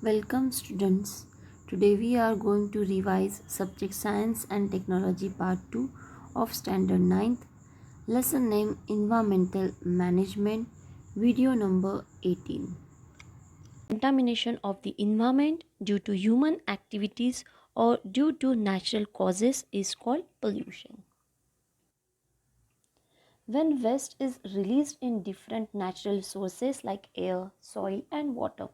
Welcome students. Today we are going to revise subject Science and Technology Part 2 of Standard Ninth. Lesson name Environmental Management, video number 18. Contamination of the environment due to human activities or due to natural causes is called pollution. When waste is released in different natural sources like air, soil, and water,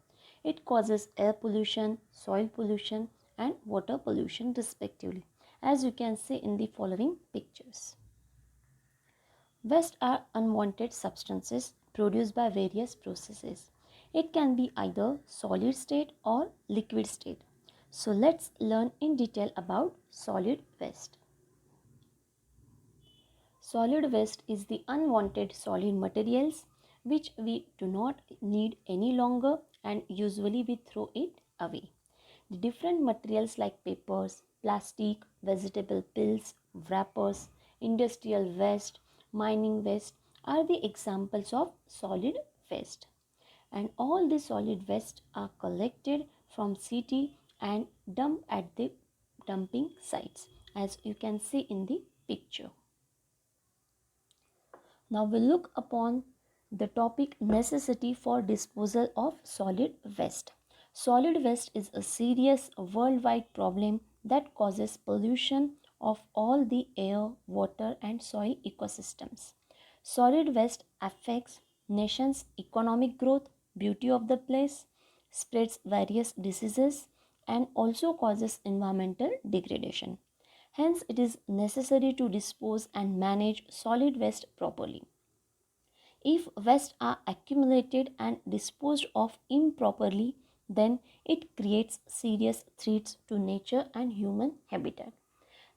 it causes air pollution, soil pollution, and water pollution, respectively, as you can see in the following pictures. Waste are unwanted substances produced by various processes. It can be either solid state or liquid state. So, let's learn in detail about solid waste. Solid waste is the unwanted solid materials which we do not need any longer and usually we throw it away. The different materials like papers, plastic, vegetable peels, wrappers, industrial waste, mining waste are the examples of solid waste. And all the solid waste are collected from city and dumped at the dumping sites as you can see in the picture. Now we'll look upon the topic necessity for disposal of solid waste. Solid waste is a serious worldwide problem that causes pollution of all the air, water and soil ecosystems. Solid waste affects nations' economic growth, beauty of the place, spreads various diseases and also causes environmental degradation. Hence, it is necessary to dispose and manage solid waste properly. If waste are accumulated and disposed of improperly, then it creates serious threats to nature and human habitat.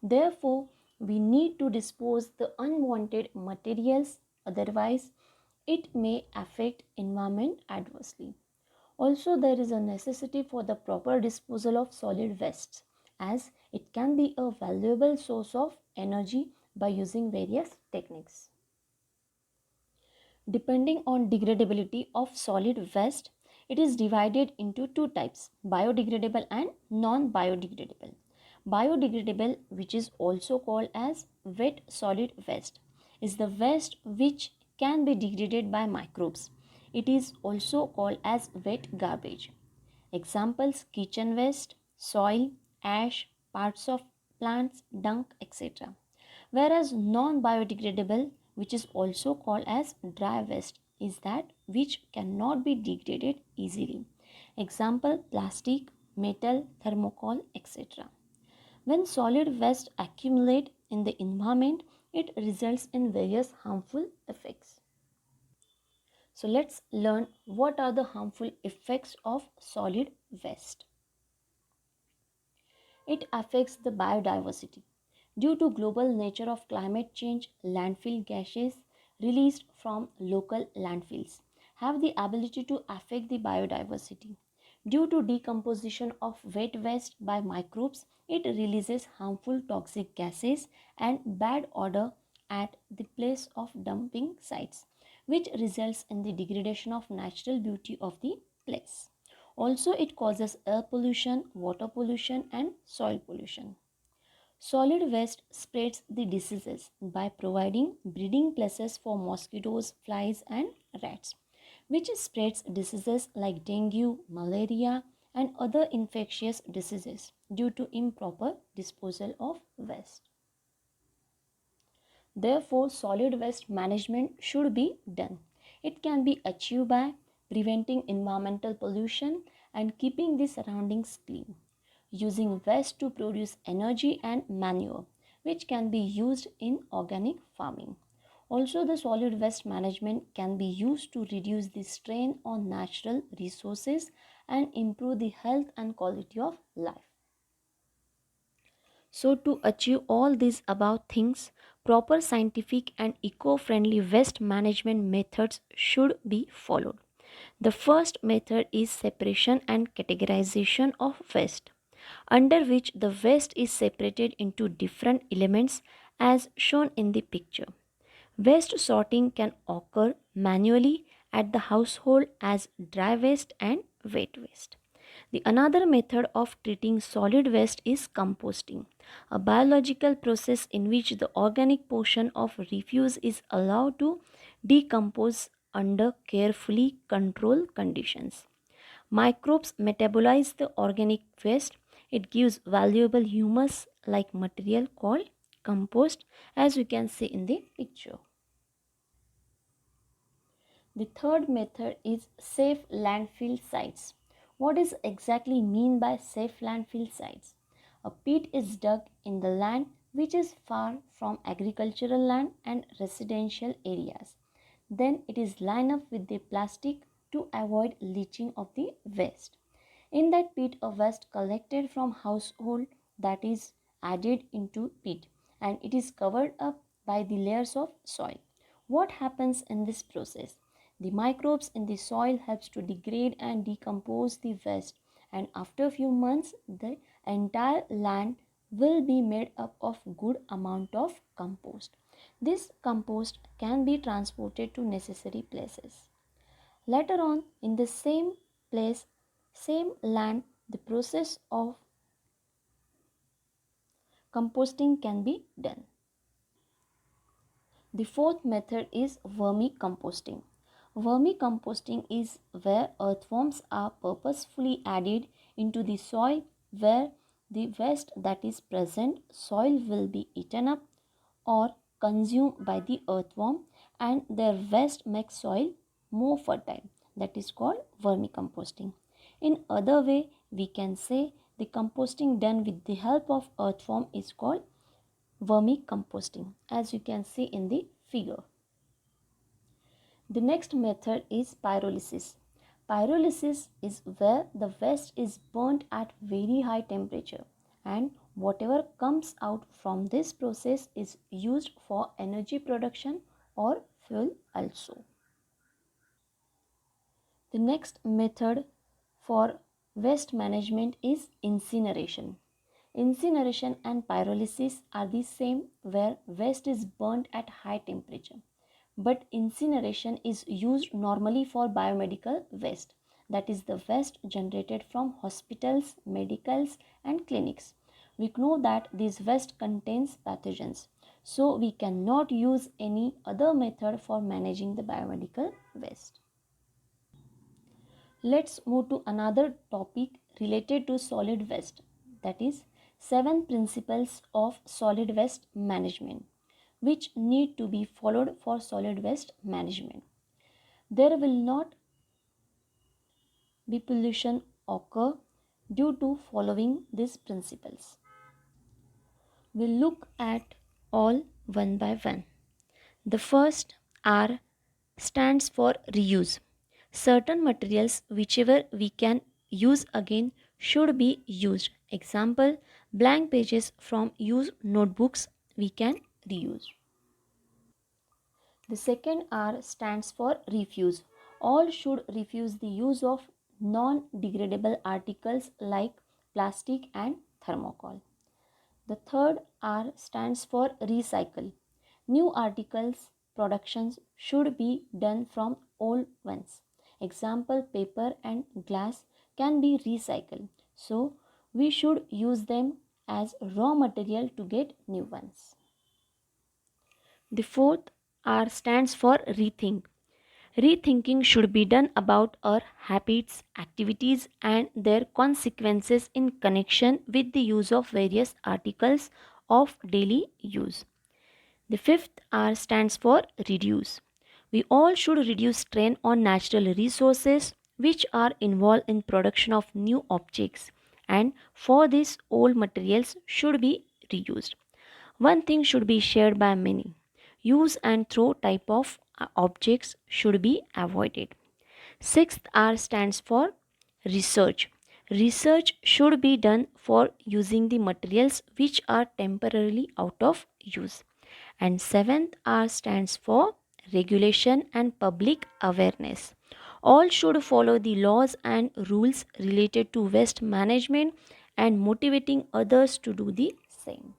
Therefore, we need to dispose the unwanted materials, otherwise it may affect environment adversely. Also, there is a necessity for the proper disposal of solid wastes as it can be a valuable source of energy by using various techniques. Depending on degradability of solid waste, it is divided into two types, biodegradable and non-biodegradable. Biodegradable, which is also called as wet solid waste, is the waste which can be degraded by microbes. It is also called as wet garbage. Examples kitchen waste, soil, ash, parts of plants, dung, etc. Whereas non biodegradable, which is also called as dry waste, is that which cannot be degraded easily. Example plastic, metal, thermocol, etc. When solid waste accumulate in the environment, it results in various harmful effects. So let's learn what are the harmful effects of solid waste. It affects the biodiversity. Due to global nature of climate change, landfill gases released from local landfills have the ability to affect the biodiversity. Due to decomposition of wet waste by microbes, it releases harmful toxic gases and bad odor at the place of dumping sites, which results in the degradation of natural beauty of the place. Also, it causes air pollution, water pollution, and soil pollution. Solid waste spreads the diseases by providing breeding places for mosquitoes, flies, and rats, which spreads diseases like dengue, malaria, and other infectious diseases due to improper disposal of waste. Therefore, solid waste management should be done. It can be achieved by preventing environmental pollution and keeping the surroundings clean, using waste to produce energy and manure, which can be used in organic farming. Also, the solid waste management can be used to reduce the strain on natural resources and improve the health and quality of life. So, to achieve all these above things, proper scientific and eco friendly waste management methods should be followed. The first method is separation and categorization of waste, under which the waste is separated into different elements as shown in the picture. Waste sorting can occur manually at the household as dry waste and wet waste. The another method of treating solid waste is composting, a biological process in which the organic portion of refuse is allowed to decompose under carefully controlled conditions. Microbes metabolize the organic waste. It gives valuable humus like material called compost, as you can see in the picture. The third method is safe landfill sites. What is exactly mean by safe landfill sites? A pit is dug in the land which is far from agricultural land and residential areas. Then it is lined up with the plastic to avoid leaching of the waste. In that pit, a waste collected from household that is added into pit and it is covered up by the layers of soil. What happens in this process? The microbes in the soil helps to degrade and decompose the waste, and after a few months the entire land will be made up of good amount of compost. This compost can be transported to necessary places. Later on, in the same place, same land, the process of composting can be done. The fourth method is vermicomposting. Vermicomposting is where earthworms are purposefully added into the soil where the waste that is present soil will be eaten up or consumed by the earthworm and their waste makes soil more fertile. That is called vermicomposting. In other way, we can say the composting done with the help of earthworm is called vermicomposting, as you can see in the figure. The next method is pyrolysis. Pyrolysis is where the waste is burnt at very high temperature and whatever comes out from this process is used for energy production or fuel also. The next method for waste management is incineration. Incineration and pyrolysis are the same where waste is burnt at high temperature. But incineration is used normally for biomedical waste, that is the waste generated from hospitals, medicals and clinics. We know that this waste contains pathogens, so we cannot use any other method for managing the biomedical waste. Let's move to another topic related to solid waste, that is 7 principles of solid waste management which need to be followed for solid waste management. There will not be pollution occur due to following these principles. We'll look at all one by one. The first R stands for reuse. Certain materials whichever we can use again should be used. Example, blank pages from used notebooks we can reuse. The second R stands for refuse. All should refuse the use of non-degradable articles like plastic and thermocol. The third R stands for recycle. New articles productions should be done from old ones. Example, paper and glass can be recycled. So we should use them as raw material to get new ones. The fourth R stands for rethink. Rethinking should be done about our habits, activities, and their consequences in connection with the use of various articles of daily use. The fifth R stands for reduce. We all should reduce strain on natural resources which are involved in production of new objects, and for this old materials should be reused. One thing should be shared by many. Use and throw type of objects should be avoided. Sixth R stands for research. Research should be done for using the materials which are temporarily out of use. And seventh R stands for regulation and public awareness. All should follow the laws and rules related to waste management and motivating others to do the same.